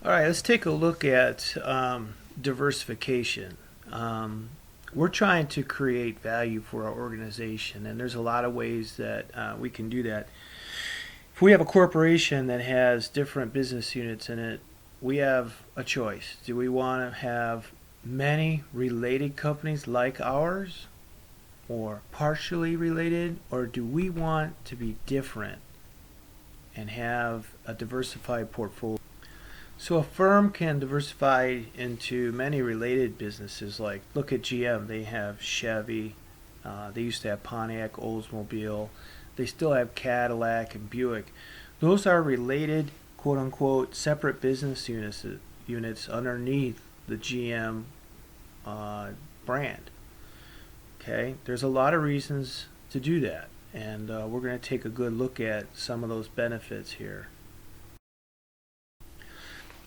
All right, let's take a look at diversification. We're trying to create value for our organization, and there's a lot of ways that we can do that. If we have a corporation that has different business units in it, we have a choice. Do we want to have many related companies like ours, or partially related, or do we want to be different and have a diversified portfolio? So a firm can diversify into many related businesses. Like, look at GM. They have Chevy. They used to have Pontiac, Oldsmobile. They still have Cadillac and Buick. Those are related, quote unquote, separate business units underneath the GM brand. Okay, there's a lot of reasons to do that, and we're going to take a good look at some of those benefits here.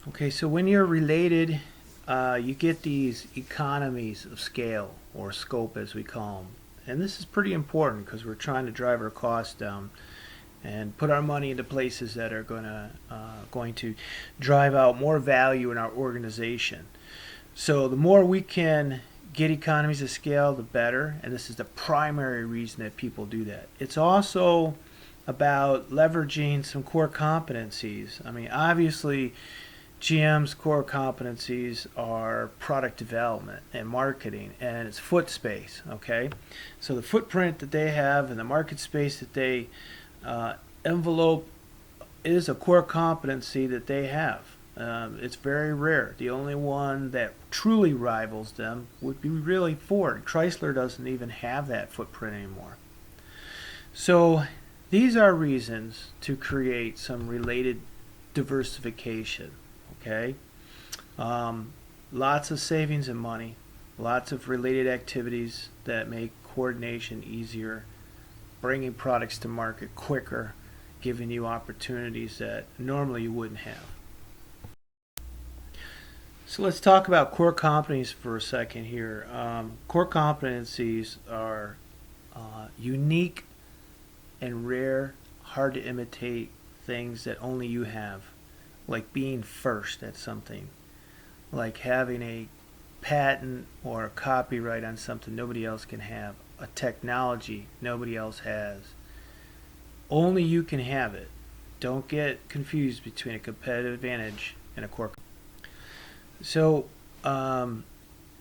Okay, so when you're related, you get these economies of scale, or scope as we call them. And this is pretty important because we're trying to drive our costs down and put our money into places that are going to drive out more value in our organization. So the more we can get economies of scale, the better. And this is the primary reason that people do that. It's also about leveraging some core competencies. I mean, obviously, GM's core competencies are product development and marketing, and it's foot space. Okay, so the footprint that they have and the market space that they envelope is a core competency that they have. It's very rare. The only one that truly rivals them would be really Ford. Chrysler doesn't even have that footprint anymore. So these are reasons to create some related diversification. Okay, lots of savings in money, lots of related activities that make coordination easier, bringing products to market quicker, giving you opportunities that normally you wouldn't have. So let's talk about core competencies for a second here. Core competencies are unique and rare, hard to imitate things that only you have, like being first at something, like having a patent or a copyright on something nobody else can have, a technology nobody else has. Only you can have it. Don't get confused between a competitive advantage and a core. So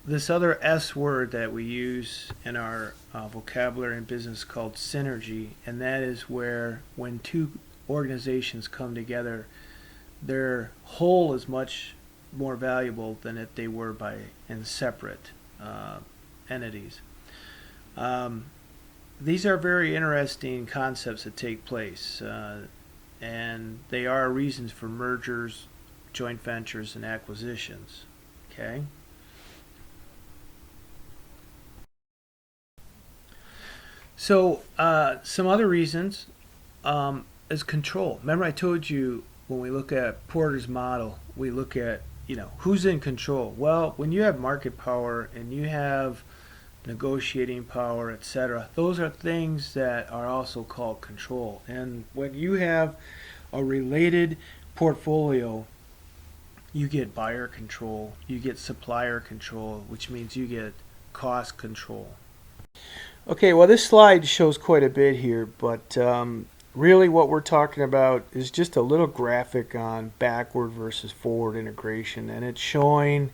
this other S word that we use in our vocabulary in business called synergy, and that is where when two organizations come together, their whole is much more valuable than if they were in separate entities. These are very interesting concepts that take place, and they are reasons for mergers, joint ventures, and acquisitions. Okay. So some other reasons is control. Remember, I told you when we look at Porter's model, we look at who's in control. Well, when you have market power and you have negotiating power, etc., those are things that are also called control. And when you have a related portfolio, you get buyer control, you get supplier control, which means you get cost control. Okay, well, this slide shows quite a bit here, but really what we're talking about is just a little graphic on backward versus forward integration, and it's showing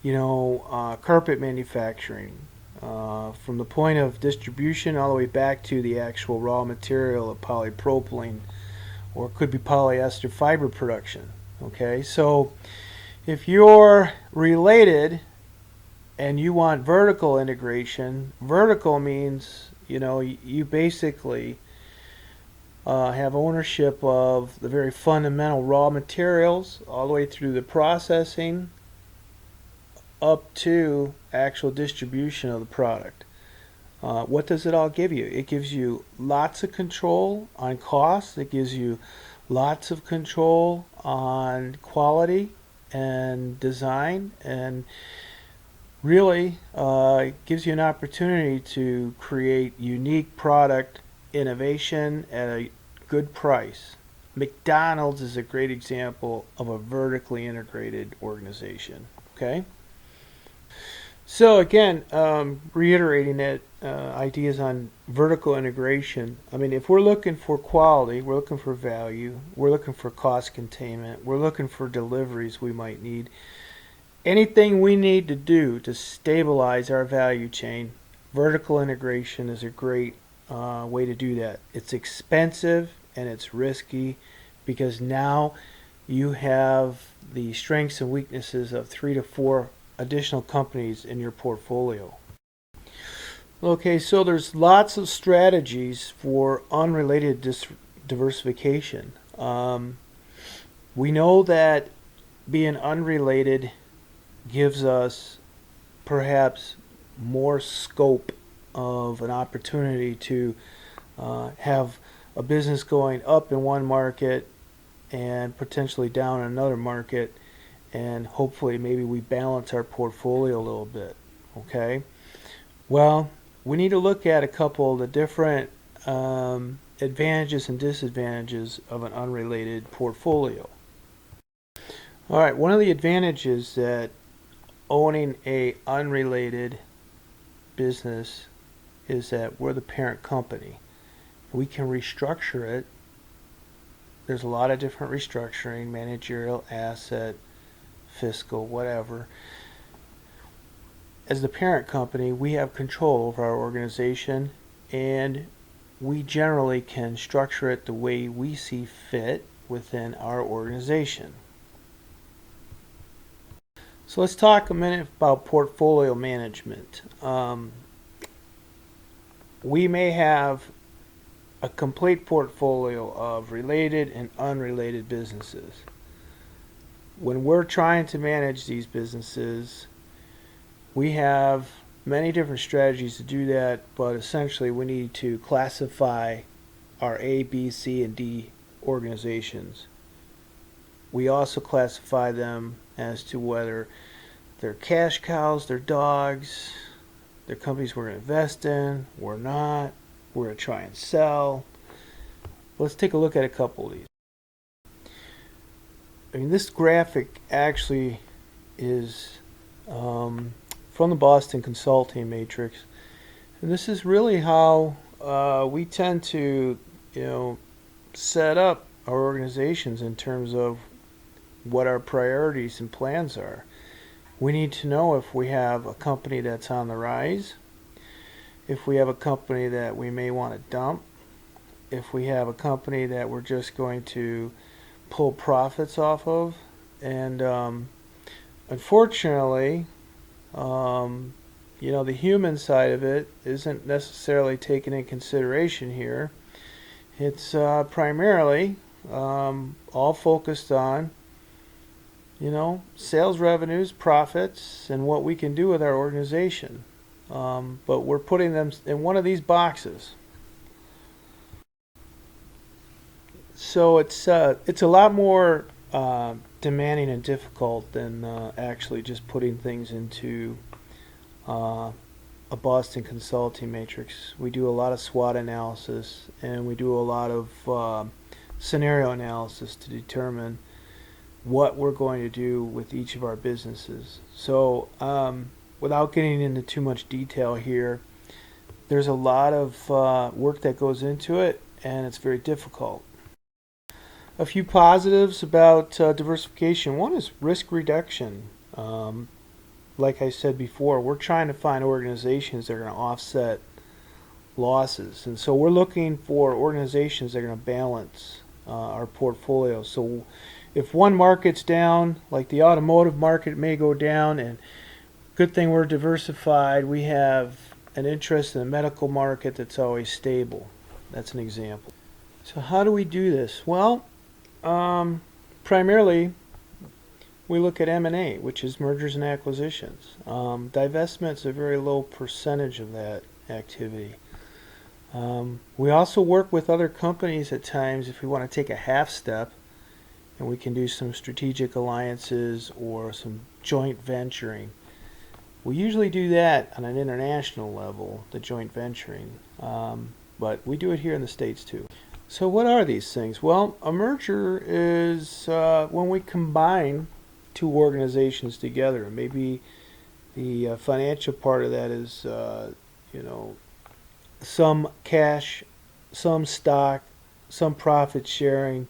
carpet manufacturing from the point of distribution all the way back to the actual raw material of polypropylene, or it could be polyester fiber production. Okay, so if you're related and you want vertical integration, vertical means you basically have ownership of the very fundamental raw materials all the way through the processing up to actual distribution of the product. What does it all give you? It gives you lots of control on costs. It gives you lots of control on quality and design, and really gives you an opportunity to create unique product innovation at a good price. McDonald's is a great example of a vertically integrated organization. Okay? So again, reiterating that ideas on vertical integration. I mean, if we're looking for quality, we're looking for value, we're looking for cost containment, we're looking for deliveries we might need. Anything we need to do to stabilize our value chain, vertical integration is a great way to do that. It's expensive and it's risky because now you have the strengths and weaknesses of 3 to 4 additional companies in your portfolio. Okay, so there's lots of strategies for unrelated diversification. We know that being unrelated gives us perhaps more scope of an opportunity to have a business going up in one market and potentially down in another market, and hopefully maybe we balance our portfolio a little bit. Okay, well, we need to look at a couple of the different advantages and disadvantages of an unrelated portfolio. All right, one of the advantages that owning a unrelated business is that we're the parent company. We can restructure it. There's a lot of different restructuring, managerial, asset, fiscal, whatever. As the parent company, we have control over our organization, and we generally can structure it the way we see fit within our organization. So let's talk a minute about portfolio management. We may have a complete portfolio of related and unrelated businesses. When we're trying to manage these businesses, we have many different strategies to do that, but essentially we need to classify our A, B, C, and D organizations. We also classify them as to whether they're cash cows, they're dogs, they're companies we're going to invest in, we're not, we're going to try and sell. Let's take a look at a couple of these. I mean, this graphic actually is from the Boston Consulting Matrix, and this is really how we tend to, set up our organizations in terms of what our priorities and plans are. We need to know if we have a company that's on the rise, if we have a company that we may want to dump, if we have a company that we're just going to pull profits off of. And unfortunately, the human side of it isn't necessarily taken in consideration here. It's primarily all focused on sales revenues, profits, and what we can do with our organization. But we're putting them in one of these boxes. So it's a lot more demanding and difficult than actually just putting things into a Boston Consulting Matrix. We do a lot of SWOT analysis, and we do a lot of scenario analysis to determine what we're going to do with each of our businesses. So without getting into too much detail here, there's a lot of work that goes into it, and it's very difficult. A few positives about diversification. One is risk reduction. Like I said before, we're trying to find organizations that are going to offset losses. And so we're looking for organizations that are going to balance our portfolio. So if one market's down, like the automotive market may go down, and good thing we're diversified, we have an interest in the medical market that's always stable. That's an example. So how do we do this? Well, primarily we look at M&A, which is mergers and acquisitions. Divestment's a very low percentage of that activity. We also work with other companies at times if we want to take a half step, and we can do some strategic alliances or some joint venturing. We usually do that on an international level, the joint venturing, but we do it here in the States too. So what are these things? Well, a merger is when we combine two organizations together. Maybe the financial part of that is, you know, some cash, some stock, some profit sharing.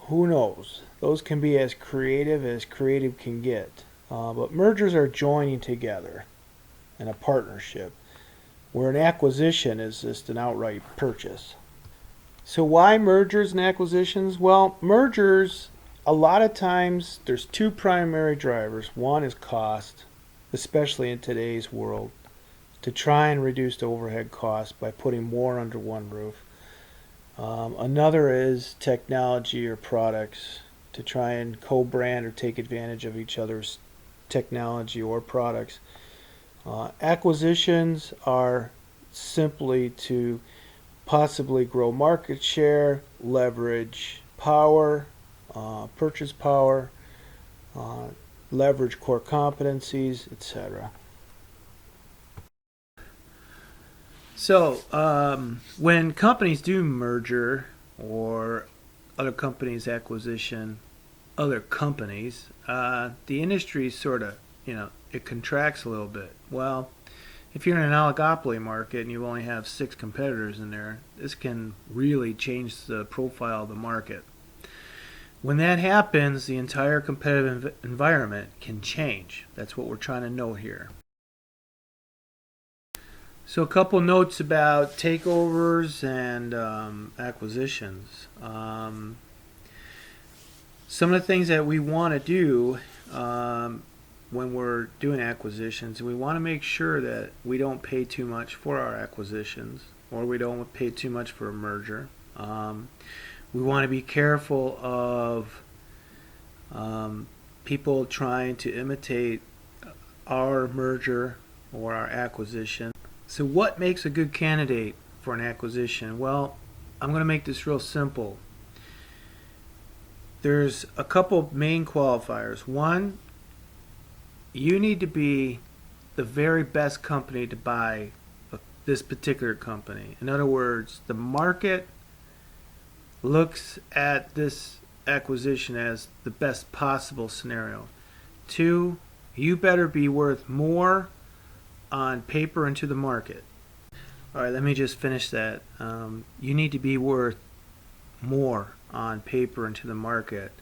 Who knows? Those can be as creative can get. But mergers are joining together in a partnership, where an acquisition is just an outright purchase. So why mergers and acquisitions? Well, mergers, a lot of times there's two primary drivers. One is cost, especially in today's world, to try and reduce the overhead costs by putting more under one roof. Another is technology or products to try and co-brand or take advantage of each other's technology or products. Acquisitions are simply to possibly grow market share, leverage power, purchase power, uh, leverage core competencies, etc. So, when companies do merger or other companies acquisition other companies, the industry sort of, it contracts a little bit. Well, if you're in an oligopoly market and you only have six competitors in there, this can really change the profile of the market. When that happens, the entire competitive environment can change. That's what we're trying to note here. So a couple notes about takeovers and acquisitions. Some of the things that we want to do when we're doing acquisitions, we want to make sure that we don't pay too much for our acquisitions, or we don't pay too much for a merger. We want to be careful of people trying to imitate our merger or our acquisition. So what makes a good candidate for an acquisition? Well, I'm going to make this real simple. There's a couple main qualifiers. One, you need to be the very best company to buy this particular company. In other words, the market looks at this acquisition as the best possible scenario. Two, you better be worth more on paper and to the market. All right, let me just finish that. You need to be worth more on paper and to the market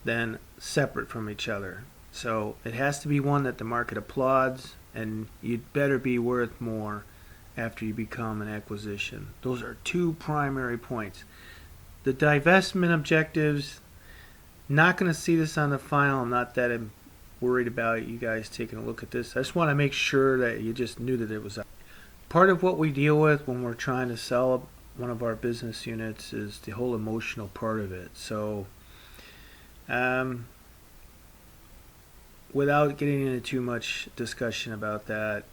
than separate from each other. So it has to be one that the market applauds, and you'd better be worth more after you become an acquisition. Those are two primary points. The divestment objectives, not going to see this on the final. I'm not that worried about you guys taking a look at this. I just want to make sure that you just knew that it was part of what we deal with when we're trying to sell one of our business units is the whole emotional part of it. So without getting into too much discussion about that,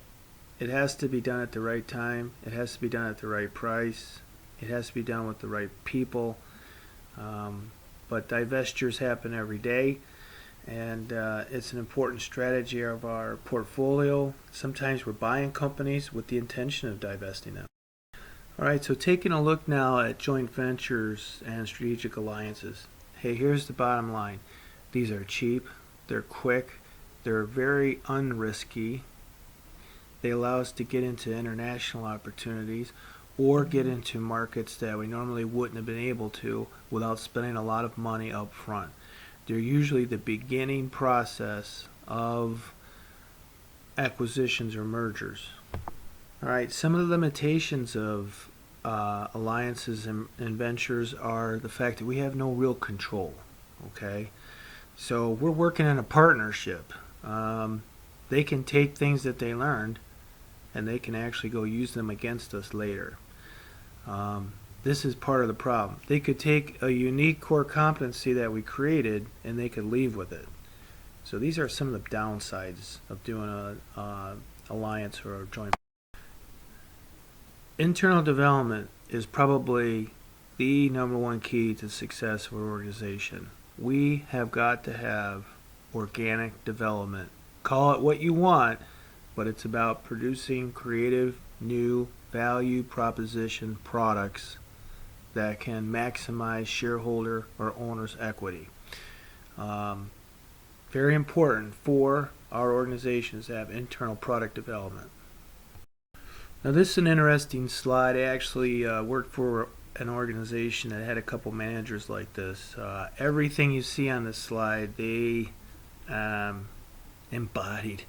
it has to be done at the right time. It has to be done at the right price. It has to be done with the right people. But divestitures happen every day, and it's an important strategy of our portfolio. Sometimes we're buying companies with the intention of divesting them. All right, so taking a look now at joint ventures and strategic alliances. Hey, here's the bottom line. These are cheap, they're quick, they're very unrisky. They allow us to get into international opportunities or get into markets that we normally wouldn't have been able to without spending a lot of money up front. They're usually the beginning process of acquisitions or mergers. All right, some of the limitations of alliances and ventures are the fact that we have no real control. Okay, so we're working in a partnership. They can take things that they learned and they can actually go use them against us later. This is part of the problem. They could take a unique core competency that we created and they could leave with it. So these are some of the downsides of doing a alliance or a joint. Internal development is probably the number one key to success of an organization. We have got to have organic development. Call it what you want, but it's about producing creative, new, value proposition products that can maximize shareholder or owner's equity. Very important for our organizations to have internal product development. Now this is an interesting slide. I actually worked for an organization that had a couple managers like this. Everything you see on this slide, they embodied.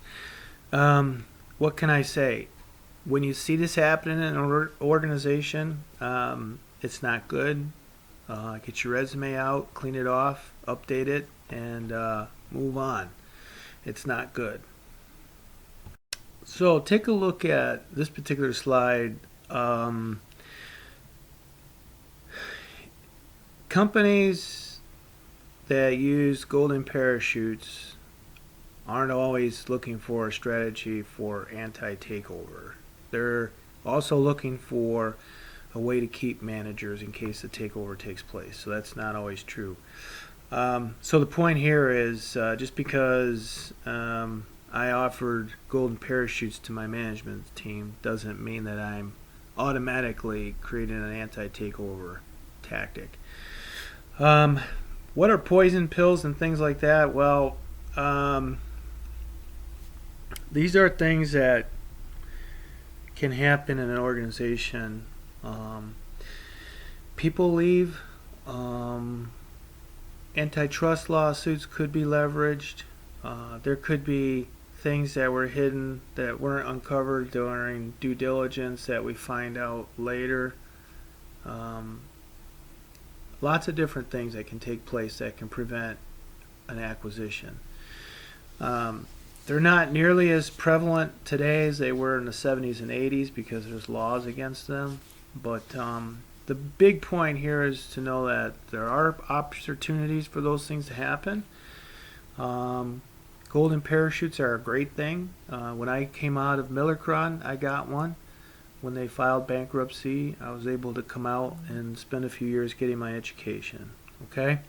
What can I say? When you see this happening in an organization, it's not good. Get your resume out, clean it off, update it, and move on. It's not good. So take a look at this particular slide. Companies that use golden parachutes aren't always looking for a strategy for anti-takeover. They're also looking for a way to keep managers in case the takeover takes place. So that's not always true. So the point here is just because I offered golden parachutes to my management team doesn't mean that I'm automatically creating an anti-takeover tactic. What are poison pills and things like that? Well, these are things that can happen in an organization. People leave. Antitrust lawsuits could be leveraged. There could be things that were hidden that weren't uncovered during due diligence that we find out later. Lots of different things that can take place that can prevent an acquisition. They're not nearly as prevalent today as they were in the 70s and 80s because there's laws against them. But the big point here is to know that there are opportunities for those things to happen. Golden parachutes are a great thing. When I came out of Millercron, I got one. When they filed bankruptcy, I was able to come out and spend a few years getting my education. Okay?